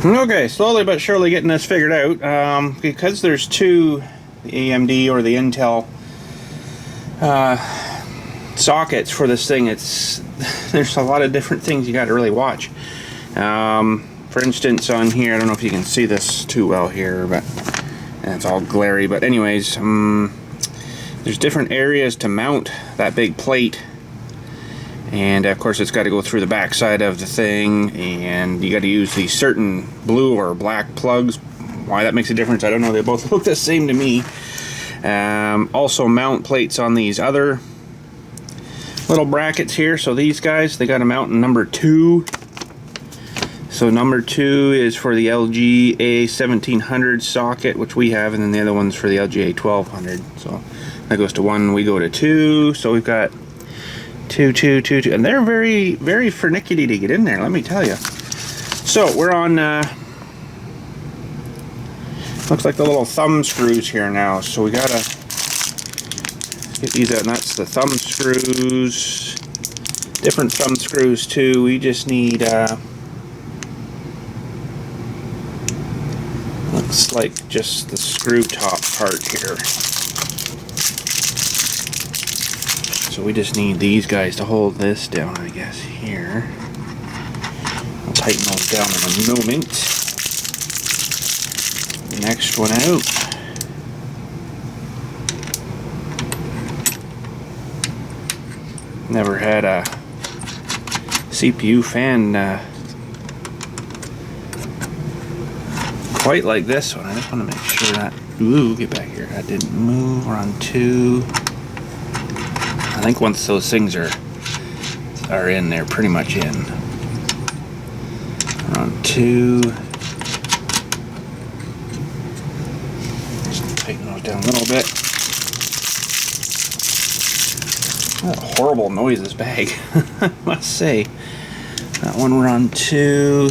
Okay, slowly but surely getting this figured out. Because there's two, the AMD or the Intel sockets for this thing, there's a lot of different things you got to really watch. For instance, on here, I don't know if you can see this too well here, but it's all glary. But anyways, there's different areas to mount that big plate. And of course it's got to go through the back side of the thing, and you got to use these certain blue or black plugs. Why that makes a difference, I don't know. They both look the same to me. Also mount plates on these other little brackets here. So these guys, they got to mount in number 2. So number 2 is for the LG A1700 socket, which we have, and then the other one's for the LG A1200. So that goes to 1, we go to 2. So we've got 2, 2, 2, 2, and they're very, very finicky to get in there, let me tell you. So we're on, looks like the little thumb screws here now. So we gotta get these out, and that's the thumb screws. Different thumb screws too. We just need, looks like just the screw top part here. So we just need these guys to hold this down, I guess, here. I'll tighten those down in a moment. Next one out. Never had a CPU fan quite like this one. I just want to make sure that, ooh, get back here, that didn't move. We're on 2. I think once those things are in, they're pretty much in. We're on 2. Just tighten those down a little bit. What a horrible noise, this bag, I must say. That one we're on 2.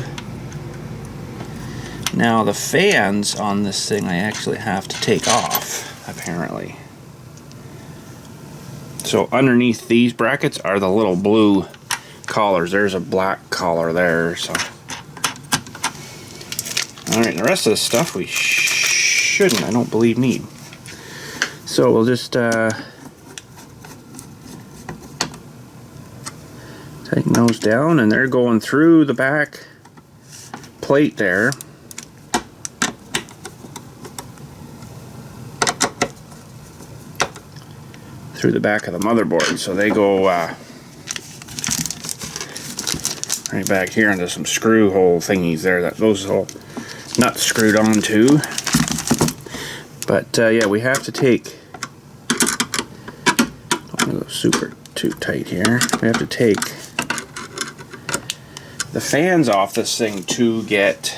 Now the fans on this thing I actually have to take off, apparently. So underneath these brackets are the little blue collars. There's a black collar there. So, all right, the rest of the stuff we shouldn't, I don't believe, need. So we'll just tighten those down, and they're going through the back plate there. Through the back of the motherboard, so they go right back here into some screw hole thingies there that those all nuts screwed onto. But yeah, we have to take, don't want to go super too tight here. We have to take the fans off this thing to get,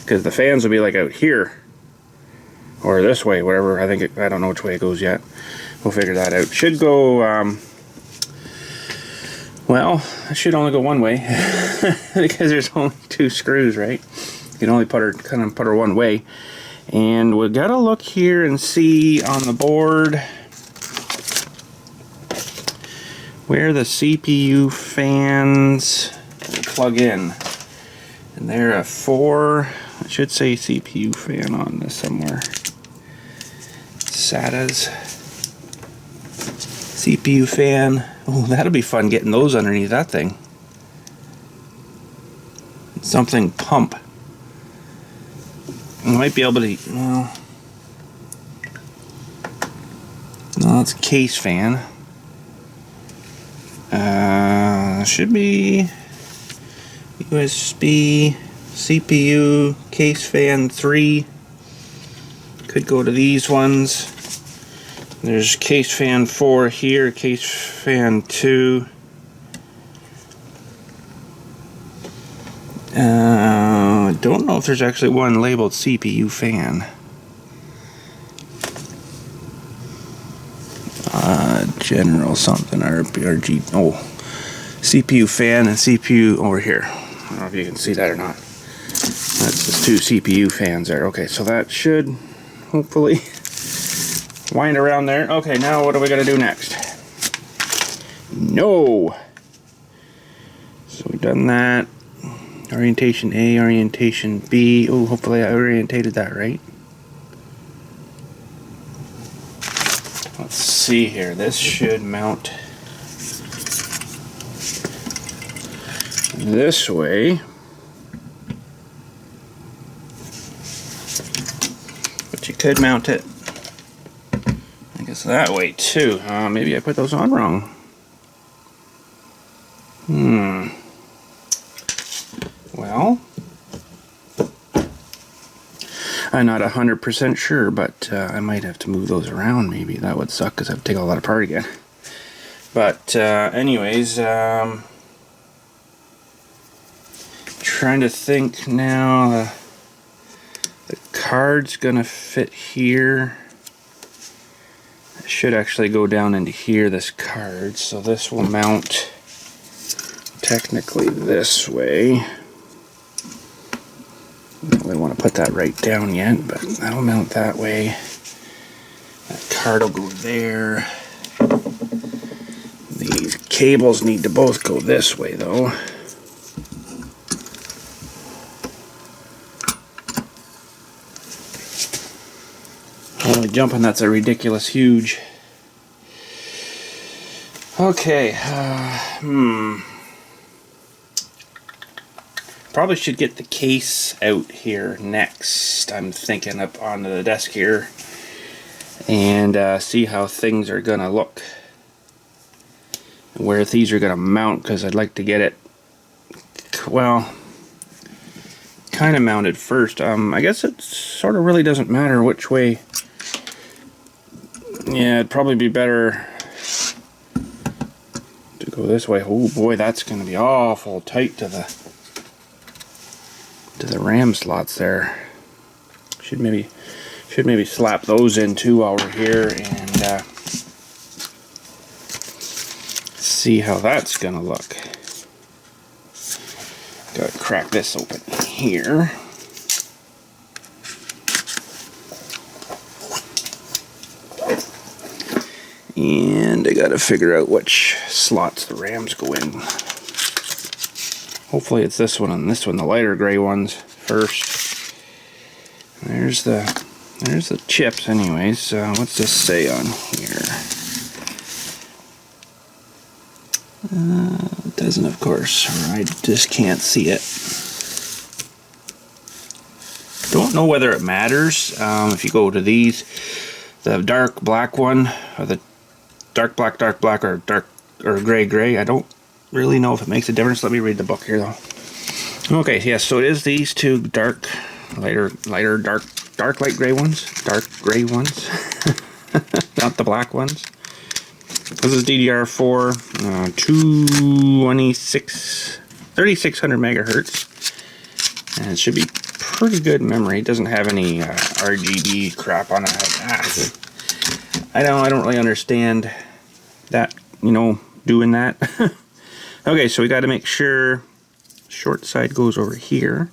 because the fans will be like out here or this way, whatever. I don't know which way it goes yet. We'll figure that out. Should go, well, it should only go one way because there's only 2 screws, right? You can only put her one way. And we gotta look here and see on the board where the CPU fans plug in. And they're a 4, it should say CPU fan on this somewhere. SATA's CPU fan. Oh, that'll be fun getting those underneath that thing. Something pump. I might be able to, well, no, it's a case fan. Should be USB CPU case fan 3. Could go to these ones. There's case fan 4 here, case fan 2. I don't know if there's actually one labeled CPU fan. General something, RG, oh, CPU fan and CPU over here. I don't know if you can see that or not. That's the 2 CPU fans there. Okay, so that should hopefully wind around there. Okay, now what are we going to do next? No! So we've done that. Orientation A, orientation B. Oh, hopefully I orientated that right. Let's see here. This should mount this way. But you could mount it, I guess, that way too. Maybe I put those on wrong. Well, I'm not 100% sure, but I might have to move those around. Maybe that would suck because I would take all that apart again. But anyways, trying to think now. The card's gonna fit here. It should actually go down into here, this card. So this will mount technically this way. Don't really want to put that right down yet, but that'll mount that way. That card will go there. These cables need to both go this way though. Holy jumping, that's a ridiculous huge. Okay, probably should get the case out here next. I'm thinking up onto the desk here and see how things are gonna look, where these are gonna mount, because I'd like to get it, well, kind of mounted first. I guess it sort of really doesn't matter which way. Yeah, it'd probably be better to go this way. Oh boy, that's going to be awful tight to the RAM slots there. Should maybe slap those in too while we're here and see how that's going to look. Got to crack this open here. And I gotta figure out which slots the RAMs go in. Hopefully it's this one and this one, the lighter gray ones first. There's the chips anyways. What's this say on here? It doesn't, of course, or I just can't see it. Don't know whether it matters. If you go to these, the dark black one, or the dark black, or dark or gray. I don't really know if it makes a difference. Let me read the book here though. Okay, yes, so it is these two dark, lighter, dark light gray ones, dark gray ones, not the black ones. This is DDR4, 3600 megahertz, and it should be pretty good memory. It doesn't have any RGB crap on it. I don't really understand that, you know, doing that. Okay, so we got to make sure short side goes over here.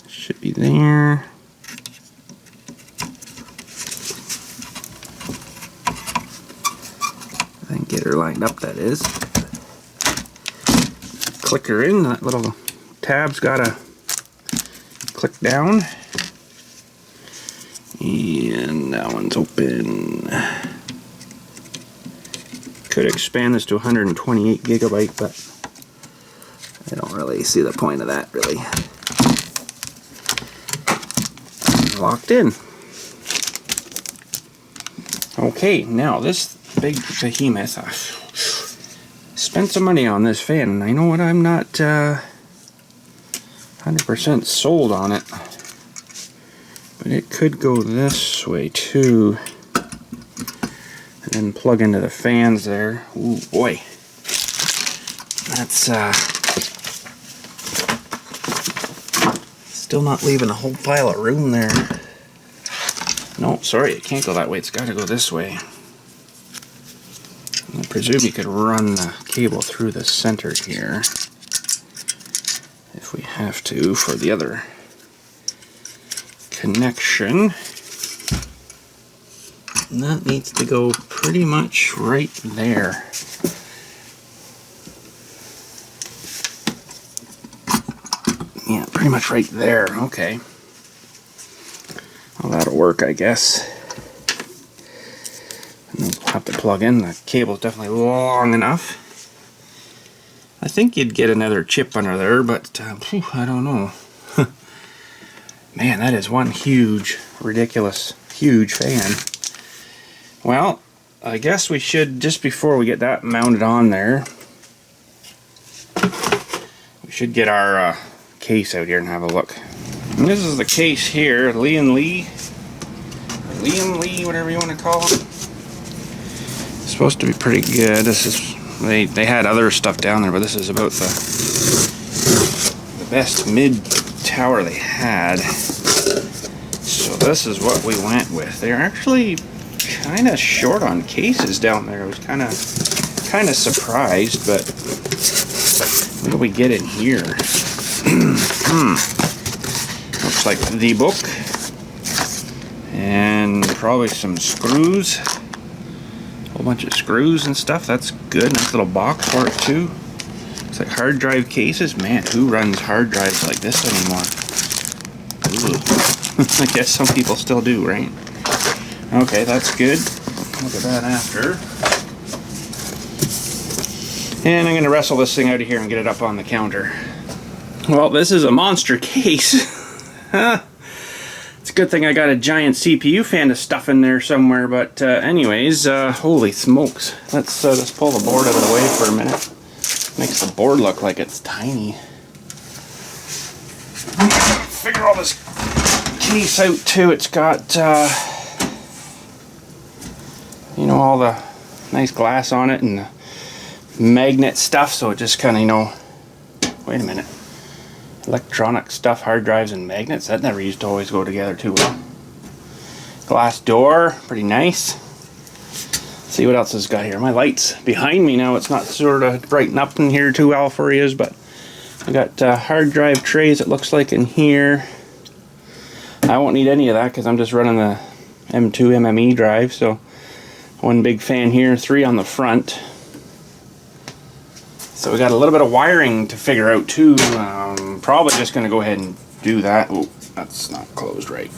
Should be there. And get her lined up, that is. Click her in. That little tab's got to click down. And that one's open. Could expand this to 128 gigabyte, but I don't really see the point of that, really. Locked in. Okay, now this big behemoth. I spent some money on this fan, and I know what, I'm not 100% sold on it. But it could go this way too. And then plug into the fans there. Ooh boy. That's still not leaving a whole pile of room there. No, sorry, it can't go that way. It's got to go this way. I presume you could run the cable through the center here if we have to for the other connection. And that needs to go pretty much right there. pretty much right there. Okay. Well, that'll work, I guess. And we'll have to plug in. The cable's definitely long enough. I think you'd get another chip under there, but I don't know. Man, that is one huge, ridiculous, huge fan. Well, I guess we should, just before we get that mounted on there, we should get our case out here and have a look. And this is the case here, Lian Lee, whatever you want to call it. It's supposed to be pretty good. This is, they had other stuff down there, but this is about the best mid tower they had. So this is what we went with. They're actually kind of short on cases down there. I was kind of surprised, but what do we get in here? Looks like the book and probably some screws. A whole bunch of screws and stuff. That's good. Nice little box for it too. It's like hard drive cases. Man, who runs hard drives like this anymore? I guess some people still do, right? Okay, that's good. Look at that after. And I'm going to wrestle this thing out of here and get it up on the counter. Well, this is a monster case. It's a good thing I got a giant CPU fan to stuff in there somewhere, but anyways, holy smokes. Let's pull the board out of the way for a minute. Makes the board look like it's tiny. Figure all this case out too. It's got, you know, all the nice glass on it and the magnet stuff, so it just kind of, you know, wait a minute. Electronic stuff, hard drives and magnets, that never used to always go together too well. Glass door, pretty nice. Let's see what else it's got here. My light's behind me now. It's not sort of brighten up in here too well for you, but I got hard drive trays, it looks like, in here. I won't need any of that because I'm just running the M2 MME drive, so one big fan here, 3 on the front. So we got a little bit of wiring to figure out too. Probably just going to go ahead and do that. Oh, that's not closed right.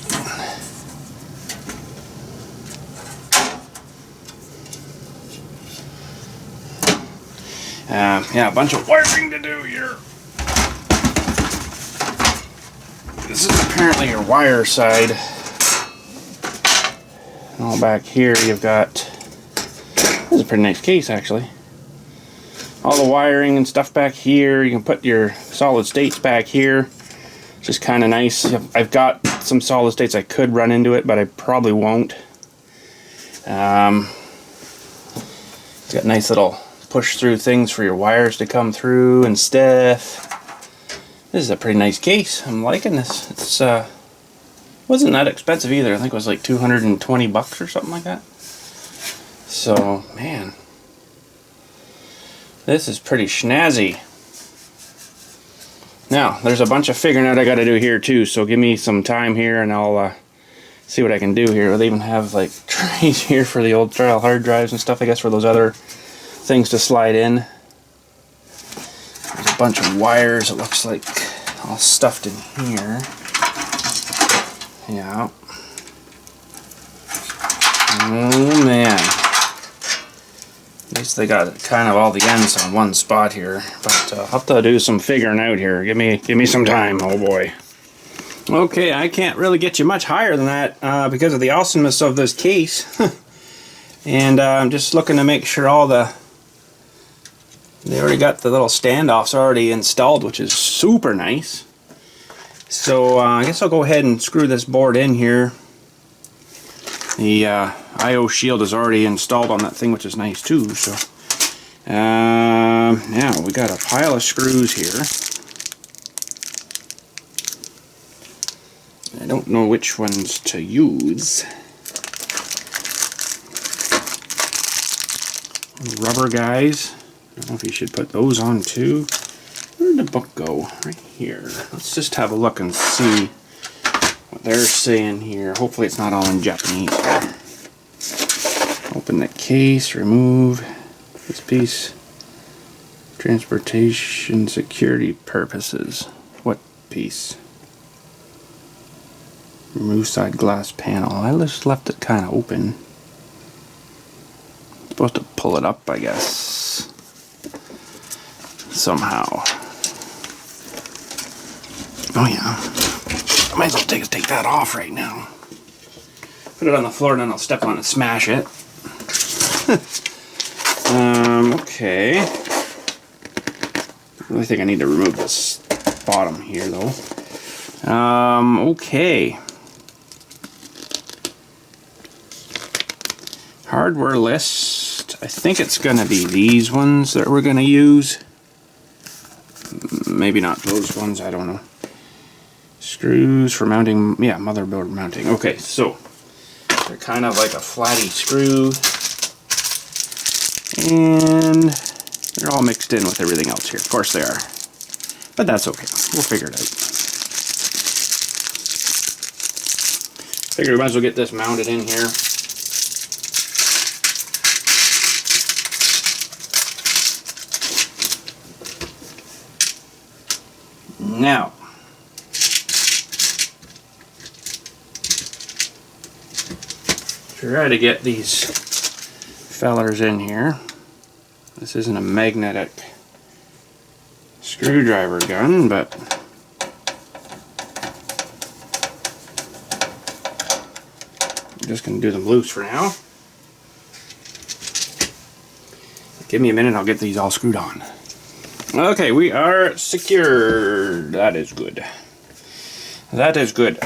Yeah, a bunch of wiring to do here. This is apparently your wire side. All back here you've got, this is a pretty nice case actually. All the wiring and stuff back here. You can put your solid states back here. It's just kind of nice. I've got some solid states I could run into it, but I probably won't. It's got nice little push through things for your wires to come through and stuff. This is a pretty nice case. I'm liking this. It's wasn't that expensive either. I think it was like 220 bucks or something like that. So, man, this is pretty snazzy. Now, there's a bunch of figuring out I got to do here too, so give me some time here and I'll see what I can do here. They even have like trays here for the old trial hard drives and stuff, I guess, for those other things to slide in. There's a bunch of wires, it looks like, all stuffed in here. Yeah. Oh man. At least they got kind of all the ends on one spot here, but I'll have to do some figuring out here. Give me some time, oh boy. Okay, I can't really get you much higher than that because of the awesomeness of this case. And I'm just looking to make sure all they already got the little standoffs already installed, which is super nice. So I guess I'll go ahead and screw this board in here. The I/O shield is already installed on that thing, which is nice too. So now we got a pile of screws here. I don't know which ones to use. Rubber guys. I don't know if you should put those on too. Where did the book go? Right here. Let's just have a look and see what they're saying here. Hopefully it's not all in Japanese. Open the case, remove this piece. Transportation security purposes. What piece. Remove side glass panel. I just left it kind of open. Supposed to pull it up, I guess. Somehow. Oh yeah. I might as well take that off right now. Put it on the floor and then I'll step on it and smash it. Okay. I really think I need to remove this bottom here though. Okay. Hardware list. I think it's going to be these ones that we're going to use. Maybe not those ones, I don't know. Screws for mounting, yeah, motherboard mounting. Okay, so they're kind of like a flatty screw. And they're all mixed in with everything else here. Of course they are. But that's okay. We'll figure it out. Figure we might as well get this mounted in here. Now, try to get these fellers in here. This isn't a magnetic screwdriver gun, but I'm just going to do them loose for now. Give me a minute, I'll get these all screwed on. Okay, we are secured. That is good. That is good.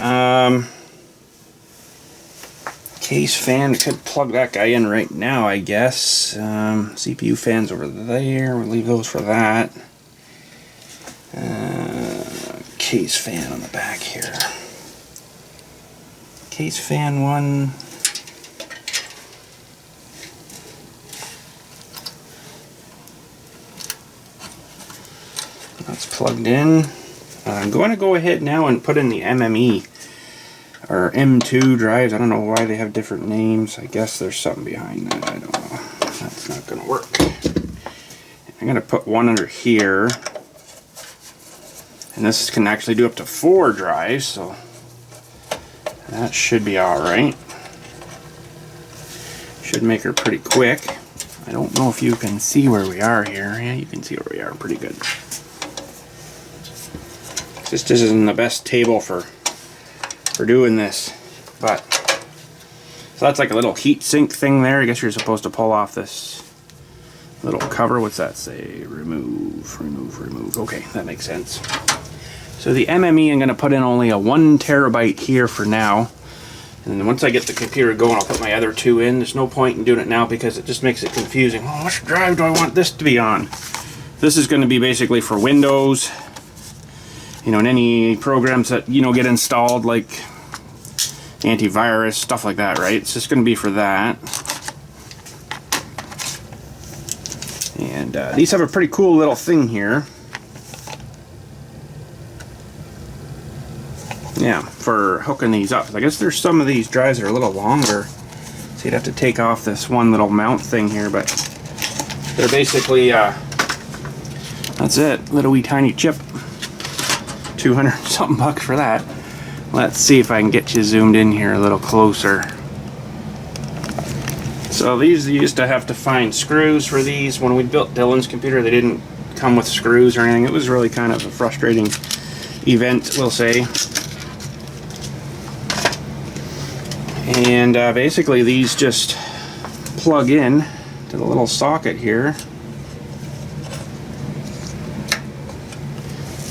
Case fan, could plug that guy in right now, I guess. CPU fans over there, we'll leave those for that. Case fan on the back here. Case fan one. That's plugged in. I'm going to go ahead now and put in the MME or M2 drives. I don't know why they have different names. I guess there's something behind that. I don't know. That's not going to work. I'm going to put one under here. And this can actually do up to 4 drives, so that should be alright. Should make her pretty quick. I don't know if you can see where we are here. Yeah, you can see where we are pretty good. This isn't the best table for doing this, but so that's like a little heat sink thing there. I guess you're supposed to pull off this little cover. What's that say? Remove, remove, remove. Okay, that makes sense. So the MME, I'm going to put in only a 1 terabyte here for now, and then once I get the computer going, I'll put my other 2 in. There's no point in doing it now because it just makes it confusing. Oh, which drive do I want this to be on? This is going to be basically for Windows. You know, and any programs that, you know, get installed, like antivirus, stuff like that, right? It's just going to be for that. And these have a pretty cool little thing here. Yeah, for hooking these up. I guess there's some of these drives that are a little longer. So you'd have to take off this one little mount thing here, but they're basically, that's it. Little wee tiny chip. 200 something bucks for that. Let's see if I can get you zoomed in here a little closer. So these, you used to have to find screws for these. When we built Dylan's computer, they didn't come with screws or anything. It was really kind of a frustrating event, we'll say. And basically these just plug in to the little socket here.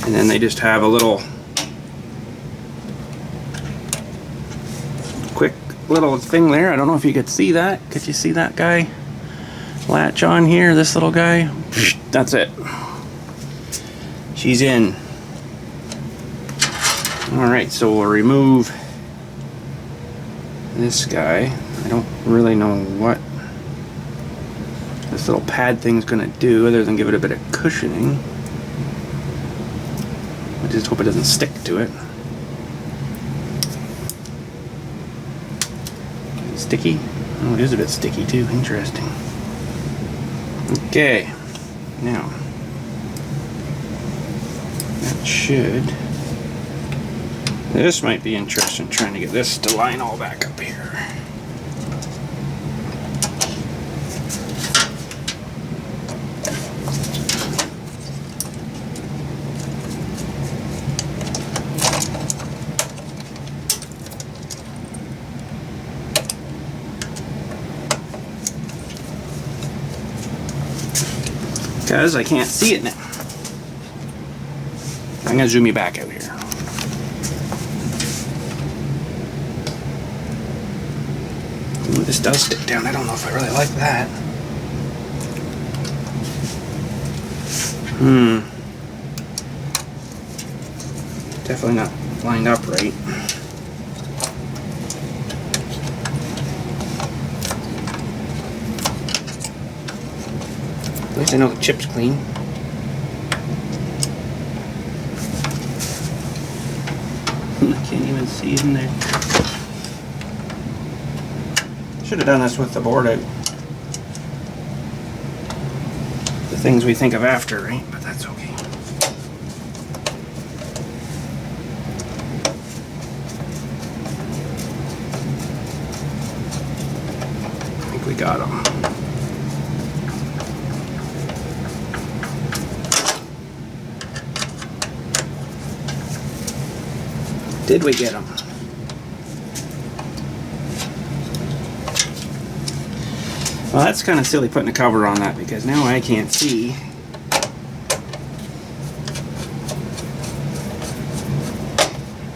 And then they just have a little quick little thing there. I don't know if you could see that. Could you see that guy? Latch on here, this little guy. That's it. She's in. Alright, so we'll remove this guy. I don't really know what this little pad thing's gonna do other than give it a bit of cushioning. I just hope it doesn't stick to it. Sticky? Oh, it is a bit sticky too. Interesting. Okay. Now, that should This might be interesting, trying to get this to line all back up here. Because I can't see it now. I'm going to zoom you back out here. Ooh, this does stick down. I don't know if I really like that. Definitely not lined up right. At least I know the chip's clean. I can't even see it in there. Should have done this with the board out. The things we think of after, right? But that's okay. I think we got them. Did we get them? Well, that's kind of silly putting a cover on that because now I can't see.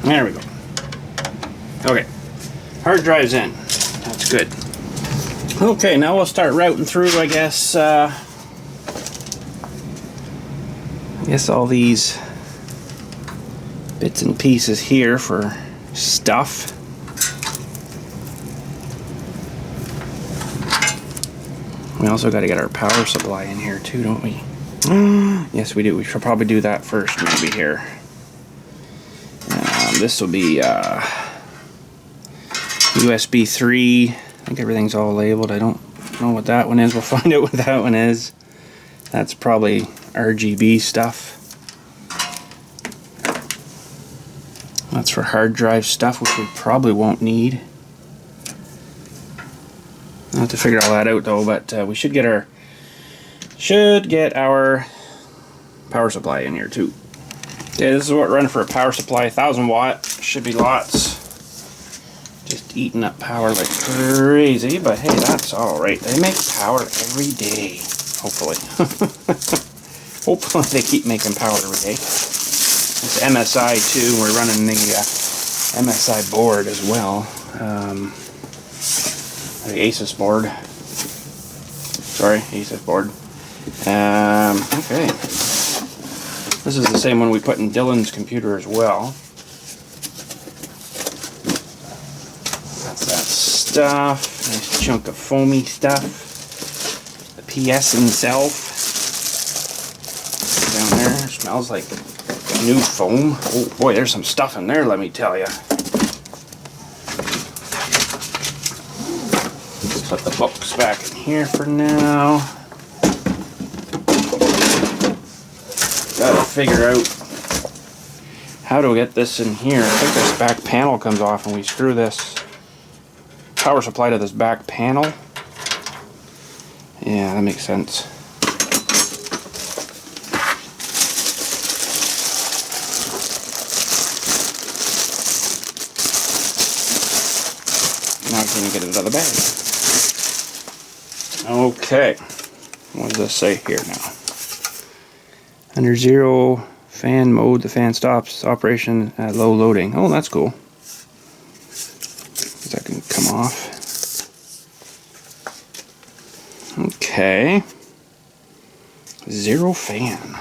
There we go. Okay, hard drive's in. That's good. Okay, now we'll start routing through, I guess all these bits and pieces here for stuff. We also got to get our power supply in here too, don't we? Yes, we do. We should probably do that first, maybe here. This will be USB 3. I think everything's all labeled. I don't know what that one is. We'll find out what that one is. That's probably RGB stuff. That's for hard drive stuff, which we probably won't need. I'll have to figure all that out though, but we should get our power supply in here too. Okay, this is what we're running for a power supply, 1000 watt. Should be lots. Just eating up power like crazy, but hey, that's alright. They make power every day, hopefully. Hopefully they keep making power every day. It's MSI too. We're running the MSI board as well. The Asus board. Sorry, Asus board. Okay. This is the same one we put in Dylan's computer as well. That's that stuff. Nice chunk of foamy stuff. The PS itself. Down there. Smells like new foam. Oh boy, there's some stuff in there, let me tell you. Put the books back in here for now. Gotta figure out how to get this in here. I think this back panel comes off and we screw this power supply to this back panel. Yeah, that makes sense. Now I can get it out of the bag. Okay, what does this say here now? Under zero fan mode, the fan stops operation at low loading. Oh, that's cool. That can come off. Okay. Zero fan.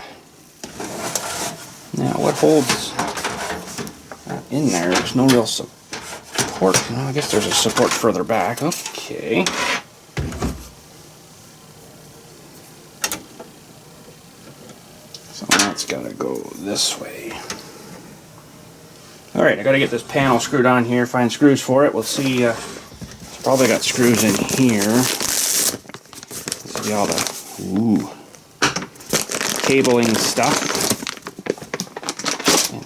Now, what holds that in there? There's no real support. Well, I guess there's a support further back. Okay. So that's gotta go this way. Alright, I gotta get this panel screwed on here, find screws for it. We'll see, it's probably got screws in here. See all the cabling stuff.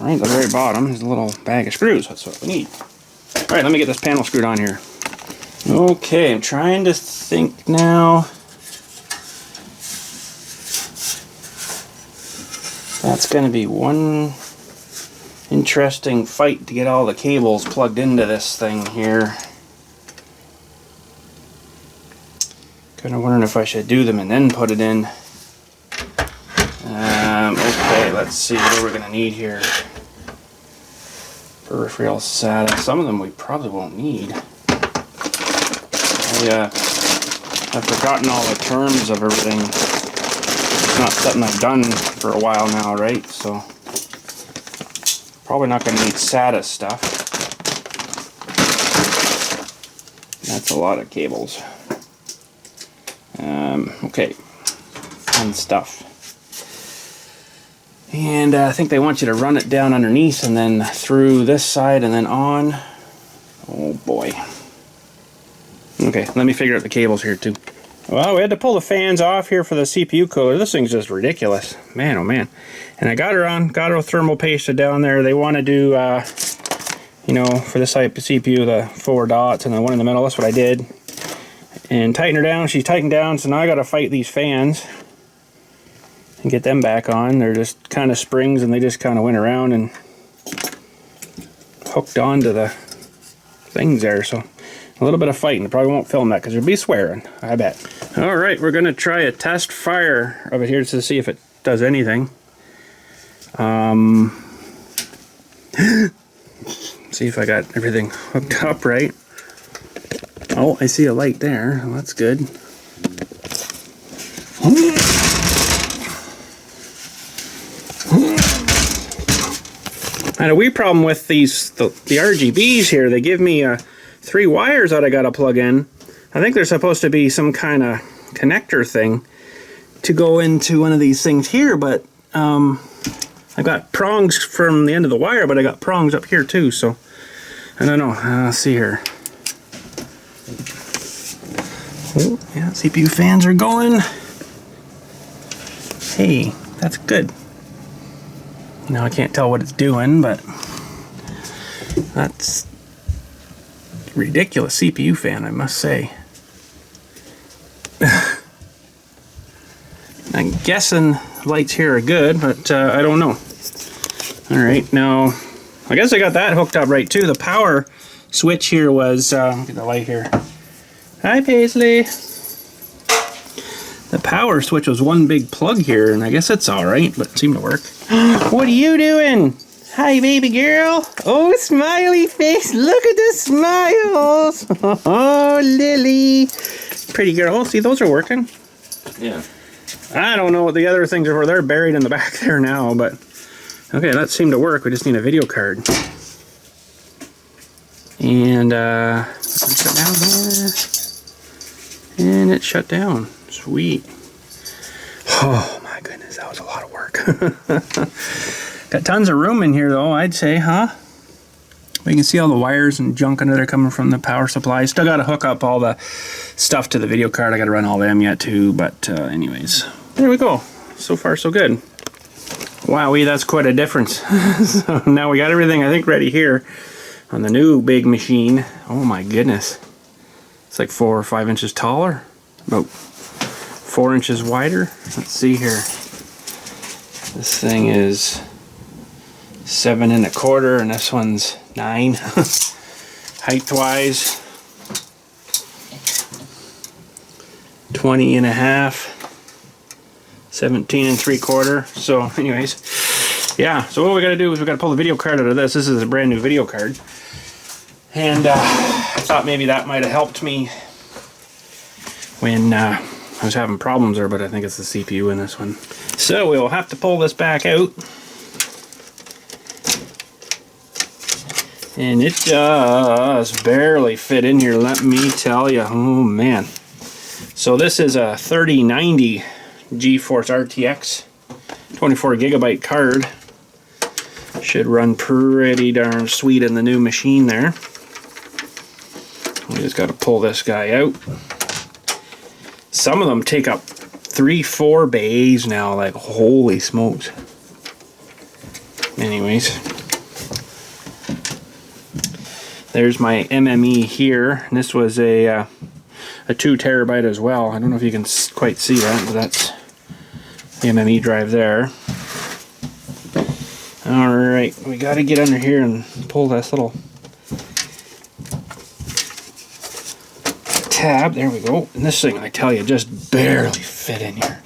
And right at the very bottom is a little bag of screws. That's what we need. Alright, let me get this panel screwed on here. Okay, I'm trying to think now. That's going to be one interesting fight to get all the cables plugged into this thing here. Kind of wondering if I should do them and then put it in. Okay, let's see what we're going to need here. Peripheral SATA. Some of them we probably won't need. I've forgotten all the terms of everything. It's not something I've done for a while now, right? So probably not going to need SATA stuff. That's a lot of cables. Okay, and stuff. And I think they want you to run it down underneath and then through this side and then on. Oh boy. Okay, let me figure out the cables here too. Well, we had to pull the fans off here for the CPU cooler. This thing's just ridiculous. Man, oh man. And I got her thermal pasted down there. They want to do, you know, for this type of CPU, the 4 dots and the one in the middle. That's what I did. And tighten her down. She's tightened down, so now I got to fight these fans and get them back on. They're just kind of springs, and they just kind of went around and hooked onto the things there. So a little bit of fighting. I probably won't film that because there'll be swearing, I bet. All right, we're going to try a test fire of it here to see if it does anything. See if I got everything hooked up right. Oh, I see a light there. Well, that's good. I had a wee problem with the RGBs here. They give me 3 wires that I gotta plug in. I think there's supposed to be some kind of connector thing to go into one of these things here, but I got prongs from the end of the wire, but I got prongs up here too, so I don't know. Let's see here. Oh, yeah, CPU fans are going. Hey, that's good. Now I can't tell what it's doing, but that's ridiculous CPU fan, I must say. I'm guessing lights here are good, but I don't know. Alright, now I guess I got that hooked up right too. The power switch here was, look at the light here. Hi Paisley. The power switch was one big plug here, and I guess it's alright, but it seemed to work. What are you doing? Hi baby girl. Oh, smiley face. Look at the smiles. Oh, Lily. Pretty girl. See, those are working. Yeah. I don't know what the other things are. They're buried in the back there now, but okay, that seemed to work. We just need a video card. And shut down there. And it shut down. Sweet. Oh my goodness, that was a lot of work. Got tons of room in here though, I'd say, huh? We can see all the wires and junk under there coming from the power supply. Still got to hook up all the stuff to the video card. I got to run all them yet too, but anyways. There we go. So far so good. Wowee, that's quite a difference. So now we got everything I think ready here on the new big machine. Oh my goodness. It's like 4 or 5 inches taller. About 4 inches wider. Let's see here. This thing is 7 1/4 and this one's 9. Height wise 20 1/2, 17 3/4. So anyways, yeah, so what we gotta do is we gotta pull the video card out of this. This is a brand new video card, and I thought maybe that might have helped me when I was having problems there, but I think it's the CPU in this one. So we'll have to pull this back out. And it does barely fit in here, let me tell you. Oh man. So this is a 3090 GeForce RTX 24GB card. Should run pretty darn sweet in the new machine there. We just got to pull this guy out. Some of them take up 3-4 bays now, like holy smokes. Anyways. There's my MME here, and this was a 2 terabyte as well. I don't know if you can quite see that, but that's the MME drive there. Alright, we got to get under here and pull this little tab. There we go. And this thing, I tell you, just barely fit in here.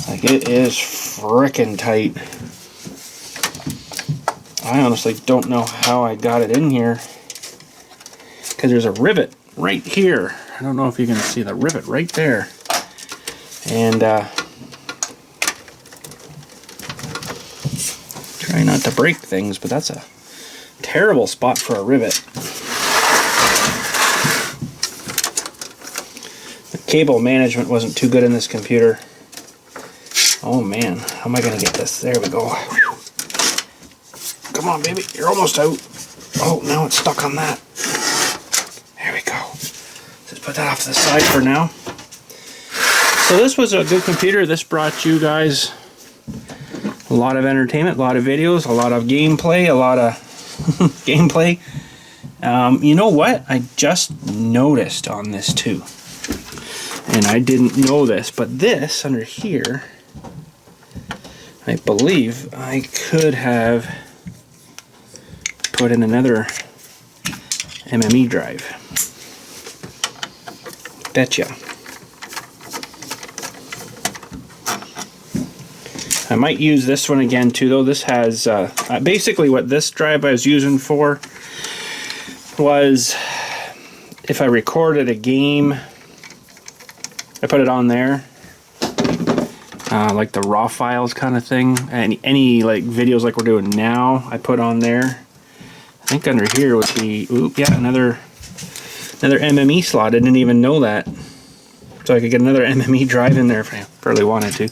Like, it is frickin' tight. I honestly don't know how I got it in here, because there's a rivet right here. I don't know if you can see the rivet right there. And try not to break things, but that's a terrible spot for a rivet. The cable management wasn't too good in this computer. Oh man, how am I going to get this? There we go. Come on, baby, you're almost out. Oh, now it's stuck on that. There we go. Just put that off to the side for now. So this was a good computer. This brought you guys a lot of entertainment, a lot of videos, a lot of gameplay, a lot of gameplay. You know what? I just noticed on this too. And I didn't know this, but this under here, I believe I could have put in another MME drive. Betcha. I might use this one again too, though. This has basically what this drive I was using for was if I recorded a game, I put it on there, like the raw files kind of thing. Any like videos like we're doing now, I put on there. I think under here would be, oop, yeah, another MME slot. I didn't even know that. So I could get another MME drive in there if I really wanted to.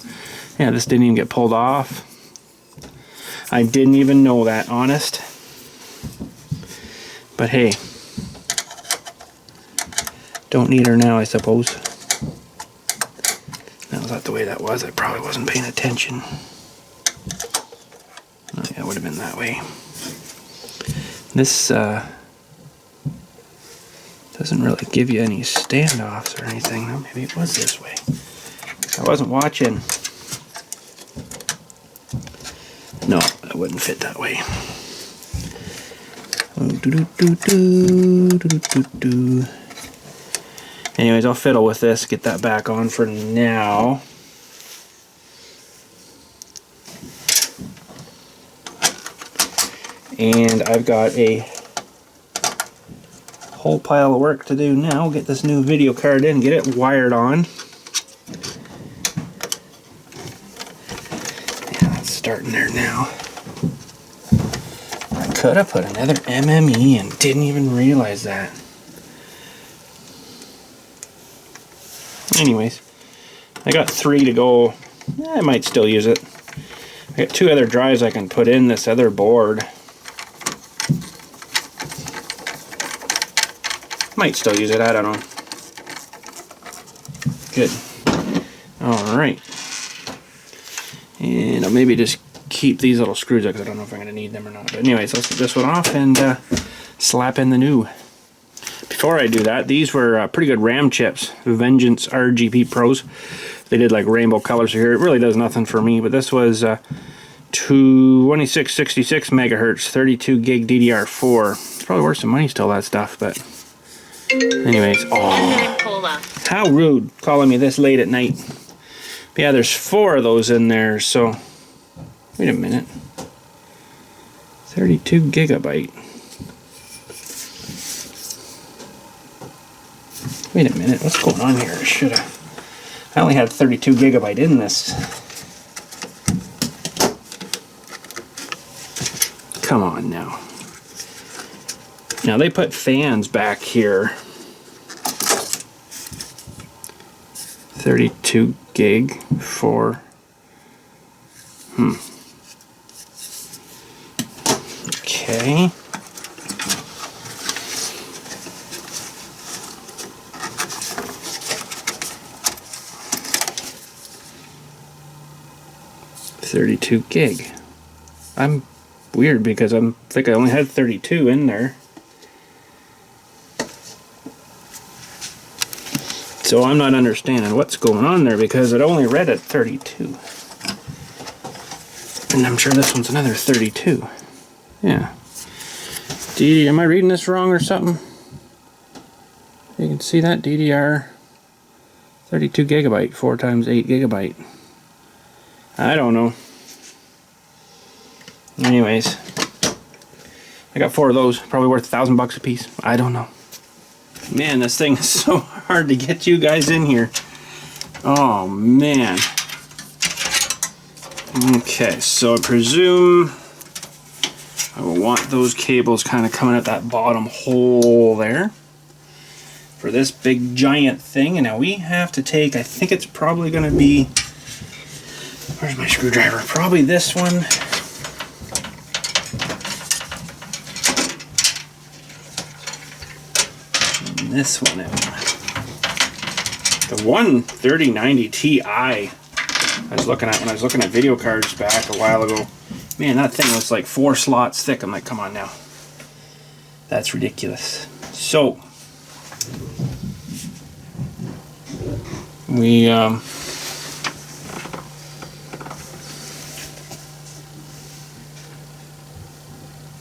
Yeah, this didn't even get pulled off. I didn't even know that, honest. But hey, don't need her now, I suppose. Now, is that the way that was? I probably wasn't paying attention. Oh yeah, it would have been that way. This doesn't really give you any standoffs or anything. No, maybe it was this way. I wasn't watching. No, that wouldn't fit that way. Anyways, I'll fiddle with this, get that back on for now. And I've got a whole pile of work to do now. Get this new video card in, get it wired on. Yeah, it's starting there now. I could have put another MME and didn't even realize that. Anyways, I got 3 to go. I might still use it. I got 2 other drives I can put in this other board. Might still use it, I don't know. Good. Alright. And I'll maybe just keep these little screws out because I don't know if I'm going to need them or not. But anyways, let's get this one off and slap in the new. Before I do that, these were pretty good RAM chips. Vengeance RGB Pros. They did like rainbow colors here. It really does nothing for me, but this was 2666 megahertz, 32 gig DDR4. It's probably worth some money still, that stuff, but anyways. Oh, how rude calling me this late at night. But yeah, there's 4 of those in there, so wait a minute. 32 gigabyte. Wait a minute, what's going on here? I only had 32 gigabyte in this. Come on now. Now they put fans back here. 32 gig for... Okay. $32 gig. I'm weird because I think I only had 32 in there. So I'm not understanding what's going on there because it only read at 32. And I'm sure this one's another 32. Yeah. Am I reading this wrong or something? You can see that DDR 32 gigabyte, 4 times 8 gigabyte. I don't know. Anyways, I got 4 of those, probably worth $1,000 a piece. I don't know. Man, this thing is so hard to get you guys in here. Oh man. Okay, so I presume I will want those cables kind of coming at that bottom hole there for this big giant thing. And now we have to take, I think it's probably going to be, where's my screwdriver? Probably this one. And this one. The one 3090 Ti I was looking at when I was looking at video cards back a while ago. Man, that thing was like 4 slots thick. I'm like, come on now. That's ridiculous. So, we, yeah,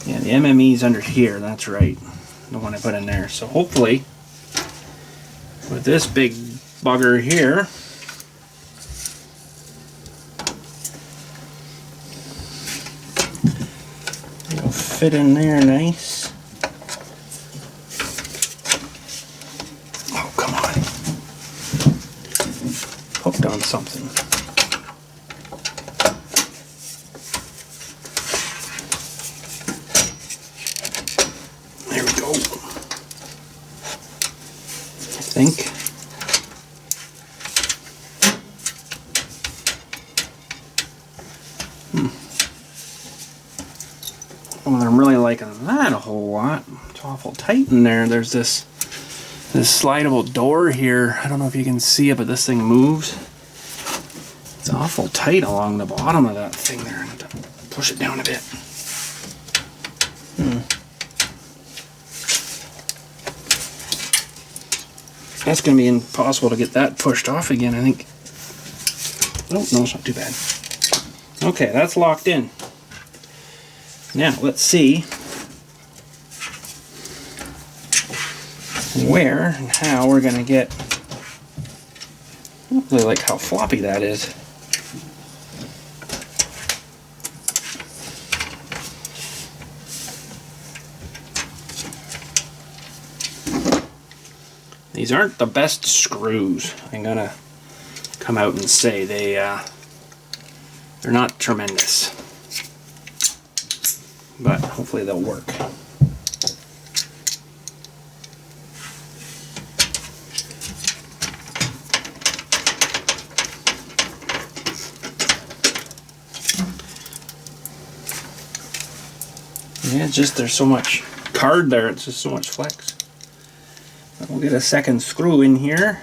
the MME's under here, that's right. The one I put in there. So hopefully, with this big bugger here, it'll fit in there nice. Oh, come on. Hooked on something. There we go. I think. Well, I'm really liking that a whole lot. It's awful tight in there. There's this slidable door here. I don't know if you can see it, but this thing moves. It's awful tight along the bottom of that thing there. I have to push it down a bit. That's going to be impossible to get that pushed off again, I think. Oh, no, it's not too bad. Okay, that's locked in. Now, let's see where and how we're going to get, I don't really like how floppy that is. These aren't the best screws. I'm going to come out and say they're not tremendous. But hopefully they'll work. Yeah, it's just there's so much card there, it's just so much flex. We'll get a second screw in here.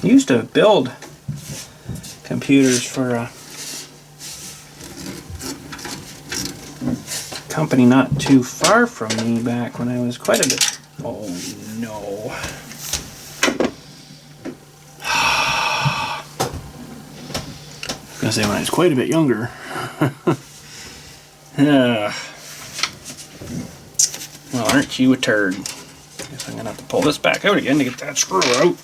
I used to build computers for a company not too far from me back when I was quite a bit. Oh no. I was gonna say when I was quite a bit younger. Well, aren't you a turd? Guess I'm gonna have to pull this back out again to get that screw out.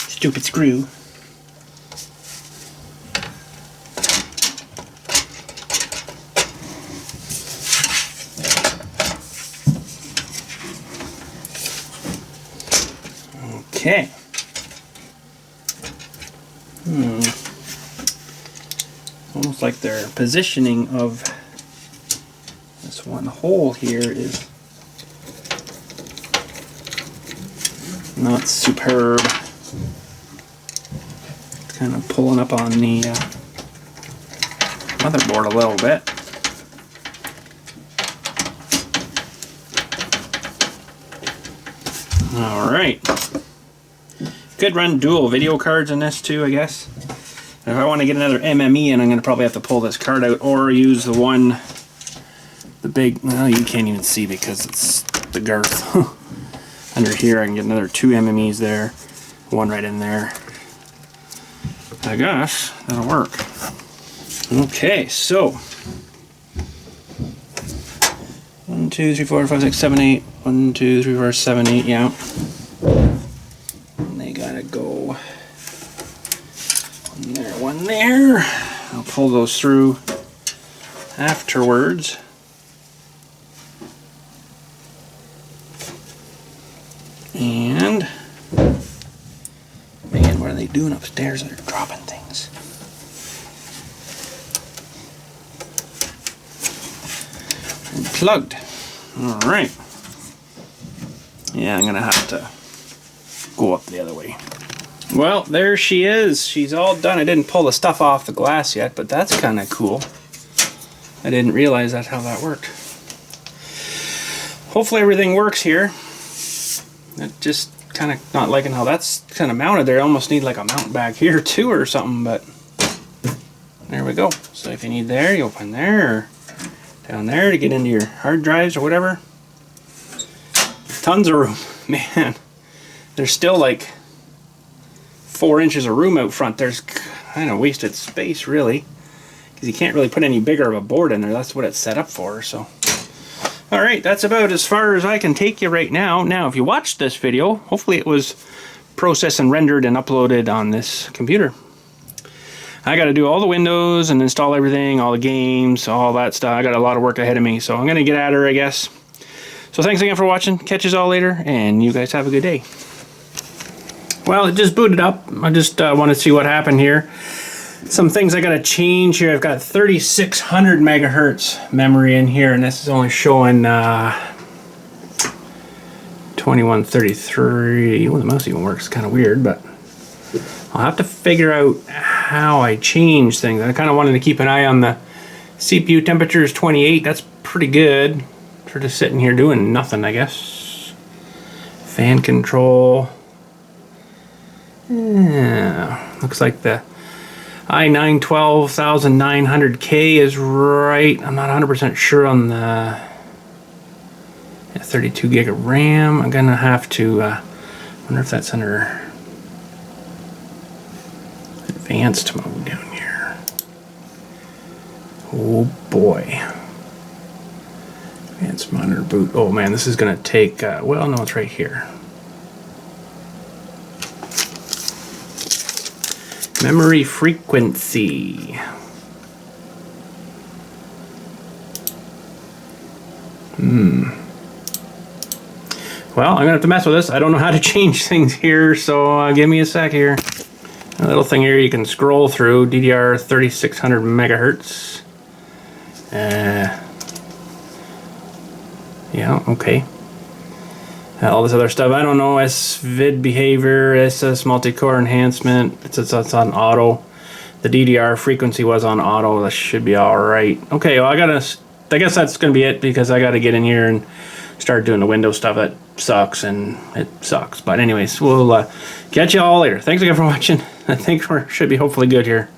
Stupid screw. Okay. Almost like their positioning of this one hole here is not superb. It's kind of pulling up on the motherboard a little bit. Alright. Could run dual video cards in this too, I guess. If I want to get another MME in, I'm going to probably have to pull this card out or use the one, the big, well, you can't even see because it's the girth. Under here I can get another 2 MMEs there, one right in there. I guess that'll work. Okay, so 1, 2, 3, 4, 5, 6, 7, 8. 1, 2, 3, 4, 7, 8, yeah. And they gotta go one there. I'll pull those through afterwards. And man, what are they doing upstairs? They're dropping things. And plugged. All right. Yeah, I'm gonna have to go up the other way. Well, there she is. She's all done. I didn't pull the stuff off the glass yet, but that's kind of cool. I didn't realize that's how that worked. Hopefully everything works here. I'm just kind of not liking how that's kind of mounted there. I almost need like a mount back here too or something, but there we go. So if you need there, you open there or down there to get into your hard drives or whatever. Tons of room, man. There's still like 4 inches of room out front. There's kind of wasted space really, because you can't really put any bigger of a board in there. That's what it's set up for. So all right, that's about as far as I can take you right now. Now if you watched this video, hopefully it was processed and rendered and uploaded on this computer. I got to do all the windows and install everything, all the games, all that stuff. I got a lot of work ahead of me, so I'm gonna get at her, I guess. So thanks again for watching. Catch you all later, and you guys have a good day. Well, it just booted up. I just want to see what happened here. Some things I got to change here. I've got 3600 megahertz memory in here, and this is only showing 2133. Well, the mouse even works. Kind of weird, but I'll have to figure out how I change things. I kind of wanted to keep an eye on the CPU temperature is 28. That's pretty good for just sitting here doing nothing, I guess. Fan control. Yeah, looks like the i9 12900K is right. I'm not 100% sure on the 32 gig of RAM. I'm gonna have to wonder if that's under advanced mode down here. Oh boy. Advanced monitor boot. Oh man, this is gonna take well, no, it's right here. Memory frequency. Well, I'm gonna have to mess with this. I don't know how to change things here, so give me a sec here. A little thing here you can scroll through. DDR 3600 megahertz. Yeah, okay. All this other stuff, I don't know, SVID behavior, SS multi-core enhancement, it's on auto. The DDR frequency was on auto, that should be alright. Okay, well I guess that's gonna be it, because I gotta get in here and start doing the Windows stuff. That sucks, and it sucks. But anyways, we'll catch you all later. Thanks again for watching. I think we should be hopefully good here.